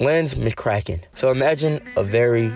Lens McCracken. So imagine a very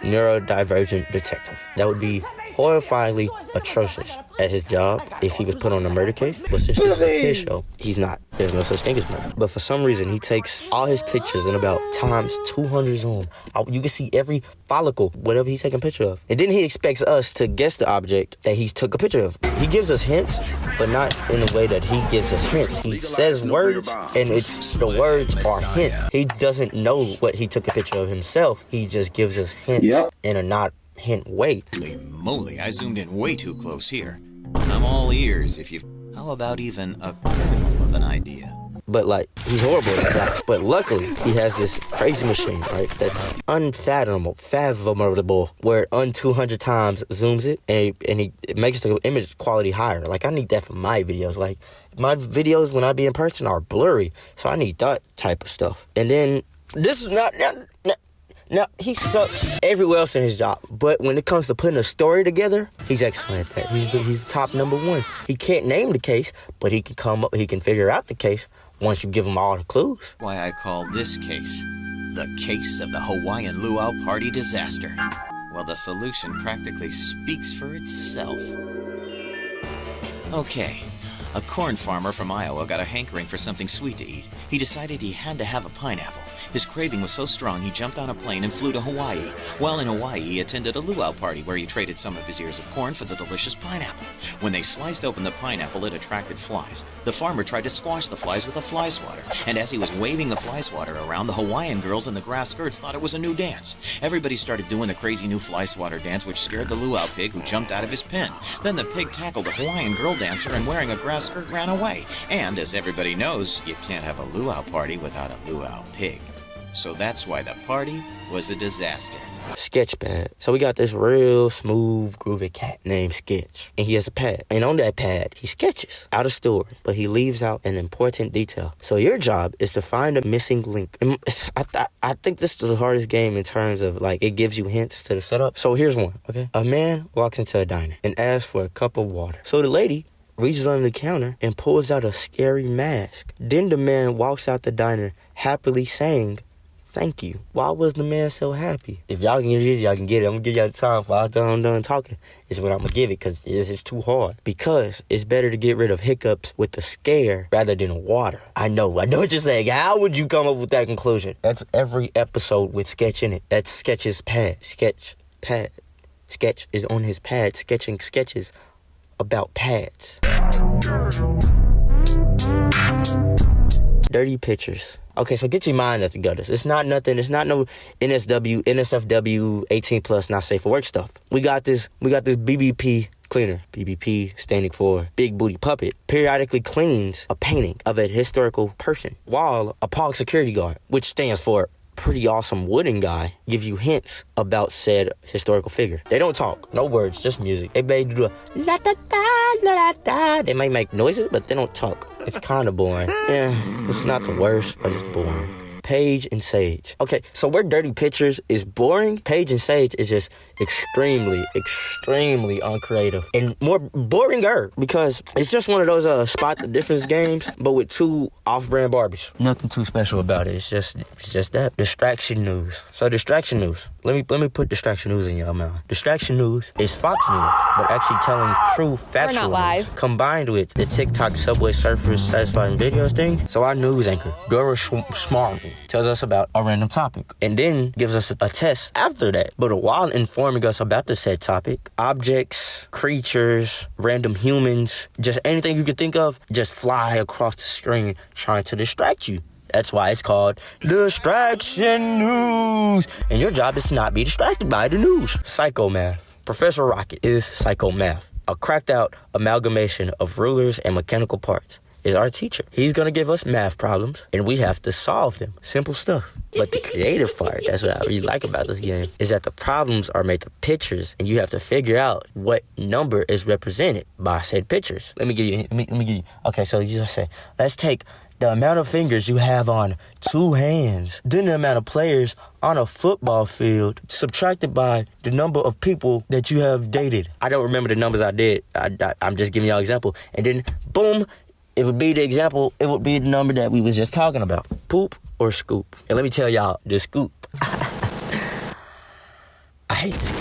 neurodivergent detective. That would be horrifyingly atrocious at his job if he was put on a murder case. But since this is a kid show, he's not. There's no such thing as murder. But for some reason, he takes all his pictures in about times 200 zoom. You can see every follicle, whatever he's taking a picture of. And then he expects us to guess the object that he took a picture of. He gives us hints, but not in the way that he gives us hints. He says words, and the words are hints. He doesn't know what he took a picture of himself. He just gives us hints in a not hint way. Holy moly, I zoomed in way too close here. I'm all ears if you... How about even a kernel of an idea? But, like, he's horrible at that. But luckily, he has this crazy machine, right, that's fathomable, where it 200 times zooms it, and it makes the image quality higher. Like, I need that for my videos. Like, my videos when I be in person are blurry, so I need that type of stuff. And then, this is not... Now, he sucks everywhere else in his job, but when it comes to putting a story together, he's excellent at that. He's top number one. He can't name the case, but he can figure out the case once you give him all the clues. Why I call this case the case of the Hawaiian luau party disaster. Well, the solution practically speaks for itself. Okay. A corn farmer from Iowa got a hankering for something sweet to eat. He decided he had to have a pineapple. His craving was so strong, he jumped on a plane and flew to Hawaii. While in Hawaii, he attended a luau party where he traded some of his ears of corn for the delicious pineapple. When they sliced open the pineapple, it attracted flies. The farmer tried to squash the flies with a fly swatter, and as he was waving the fly swatter around, the Hawaiian girls in the grass skirts thought it was a new dance. Everybody started doing the crazy new fly swatter dance, which scared the luau pig, who jumped out of his pen. Then the pig tackled the Hawaiian girl dancer and, wearing a grass skirt, ran away. And as everybody knows, you can't have a luau party without a luau pig. So that's why the party was a disaster. Sketch pad. So we got this real smooth, groovy cat named Sketch. And he has a pad. And on that pad, he sketches out a story. But he leaves out an important detail. So your job is to find a missing link. And I think this is the hardest game in terms of, like, it gives you hints to the setup. So here's one, okay? A man walks into a diner and asks for a cup of water. So the lady reaches under the counter and pulls out a scary mask. Then the man walks out the diner happily saying, "Thank you." Why was the man so happy? If y'all can get it, y'all can get it. I'm going to give y'all the time for I'm done talking. Is what I'm going to give it, because it's too hard. Because it's better to get rid of hiccups with the scare rather than water. I know what you're saying. How would you come up with that conclusion? That's every episode with Sketch in it. That's Sketch's pad. Sketch is on his pad sketching sketches about pads. Dirty pictures. Okay, so get your mind at the gutters. It's not nothing. It's not no NSFW 18 plus not safe for work stuff. We got this BBP cleaner. BBP standing for Big Booty Puppet. Periodically cleans a painting of a historical person, while a park security guard, which stands for Pretty Awesome Wooden Guy, give you hints about said historical figure. They don't talk. No words, just music. They may do a la da da la da da. They might make noises, but they don't talk. It's kind of boring. Yeah, it's not the worst, but it's boring. Page and Sage. Okay, so where Dirty Pictures is boring, Page and Sage is just extremely uncreative and more boringer, because it's just one of those spot the difference games, but with two off-brand Barbies. Nothing too special about it. It's just that. Distraction news. So distraction news. Let me put distraction news in your mind. Distraction news is Fox News, but actually telling true factual news, combined with the TikTok Subway Surfers satisfying videos thing. So our news anchor, Dora Smart, tells us about a random topic and then gives us a test after that. But while informing us about the said topic, objects, creatures, random humans, just anything you can think of, just fly across the screen trying to distract you. That's why it's called Distraction News. And your job is to not be distracted by the news. Psychomath. Professor Rocket is psychomath, a cracked out amalgamation of rulers and mechanical parts. Is our teacher. He's going to give us math problems, and we have to solve them. Simple stuff. But the creative part, that's what I really like about this game, is that the problems are made of pictures, and you have to figure out what number is represented by said pictures. Let me give you. Okay, so you just say, let's take the amount of fingers you have on 2 hands, then the amount of players on a football field, subtracted by the number of people that you have dated. I don't remember the numbers I did. I'm just giving y'all an example. And then, boom, it would be the example, it would be the number that we was just talking about. Poop or scoop? And let me tell y'all, the scoop. I hate this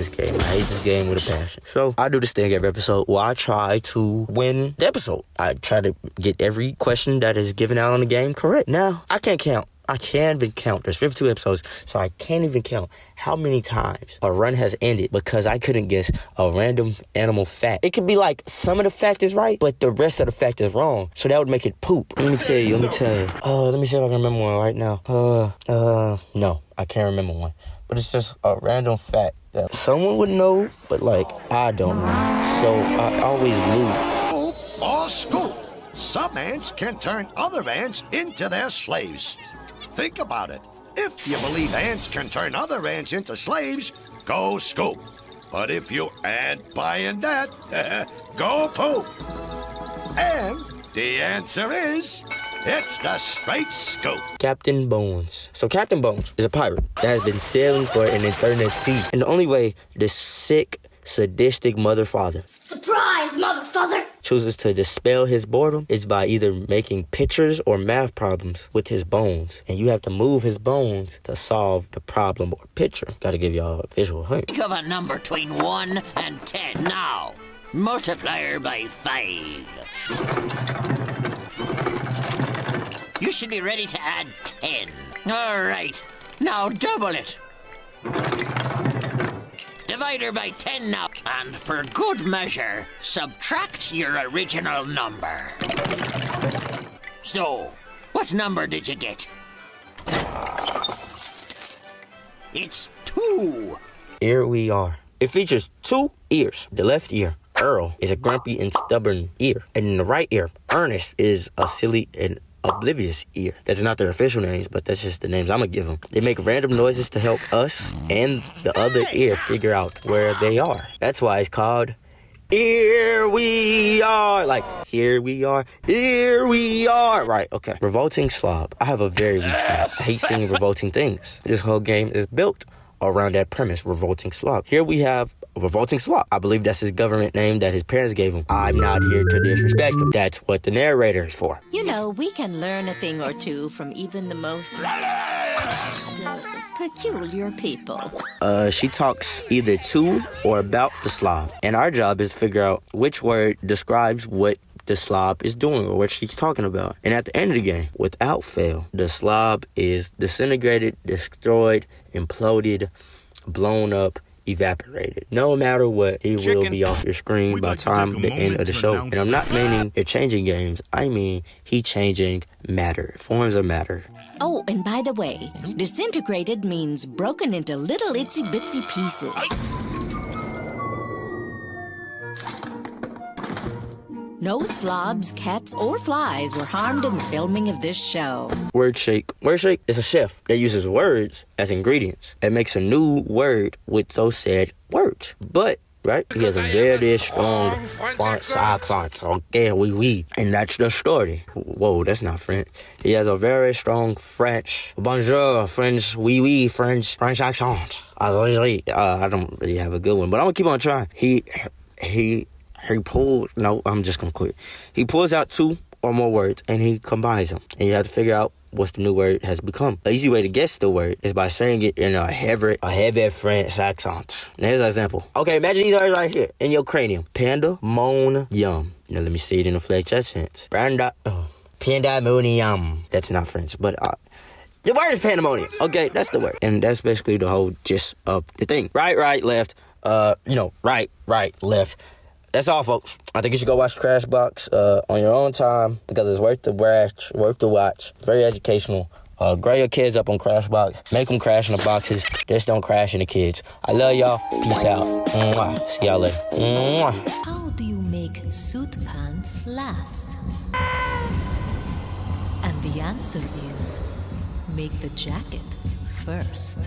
game. I hate this game with a passion. So I do this thing every episode where I try to win the episode. I try to get every question that is given out on the game correct. Now, I can't count. I can't even count. There's 52 episodes, so I can't even count how many times a run has ended because I couldn't guess a random animal fact. It could be like some of the fact is right, but the rest of the fact is wrong. So that would make it poop. Let me tell you. Let me see if I can remember one right now. No, I can't remember one. But it's just a random fact that someone would know, but like I don't know. So I always lose. Scoop or scoop. Some ants can turn other ants into their slaves. Think about it. If you believe ants can turn other ants into slaves, go scoop. But if you ain't buying that, go poop. And the answer is, it's the straight scoop. Captain Bones. So Captain Bones is a pirate that has been sailing for an eternity. And the only way this sick, sadistic mother father Surprise, motherfucker! chooses to dispel his boredom is by either making pictures or math problems with his bones. And you have to move his bones to solve the problem or picture. Gotta give y'all a visual hint. Think of a number between 1 and 10 now. Multiplier by 5. You should be ready to add 10. All right, now double it. Divide her by 10 now. And for good measure, subtract your original number. So, what number did you get? It's 2. Here we are. It features 2 ears. The left ear, Earl, is a grumpy and stubborn ear. And in the right ear, Ernest, is a silly and oblivious ear. That's not their official names, but that's just the names I'm gonna give them. They make random noises to help us and the other ear figure out where they are. That's why it's called Here We Are. Like, here we are, here we are. Right, okay. Revolting Slob. I have a very weak slob. I hate seeing revolting things. This whole game is built around that premise, Revolting Slob. Here we have Revolting Slob. I believe that's his government name that his parents gave him. I'm not here to disrespect him. That's what the narrator is for. You know, we can learn a thing or two from even the most peculiar people. She talks either to or about the slob. And our job is to figure out which word describes what the slob is doing or what she's talking about. And at the end of the game, without fail, the slob is disintegrated, destroyed, imploded, blown up, evaporated. No matter what, he will be off your screen by the time the end of the show. And I'm not meaning you're changing games. I mean he changing matter. Forms of matter. Oh, and by the way, disintegrated means broken into little itsy-bitsy pieces. No slobs, cats, or flies were harmed in the filming of this show. Word shake. Word shake is a chef that uses words as ingredients and makes a new word with those said words. But, right, he has a very strong French accent. Okay, oui. And that's the story. Whoa, that's not French. He has a very strong French, bonjour, French, oui, French accent. I don't really have a good one, but I'm gonna keep on trying. I'm just gonna quit. He pulls out 2 or more words and he combines them. And you have to figure out what the new word has become. An easy way to guess the word is by saying it in a heavy French accent. Now here's an example. Okay, imagine these words right here in your cranium. Panda, moan, yum. Now let me say it in a Fletch accent. Pandemonium. That's not French, but the word is pandemonium. Okay, that's the word. And that's basically the whole gist of the thing. Right, left. Right, left. That's all, folks. I think you should go watch Crashbox on your own time because it's worth the watch. Very educational. Grow your kids up on Crashbox. Make them crash in the boxes. Just don't crash in the kids. I love y'all. Peace out. Mwah. See y'all later. Mwah. How do you make suit pants last? And the answer is, make the jacket first.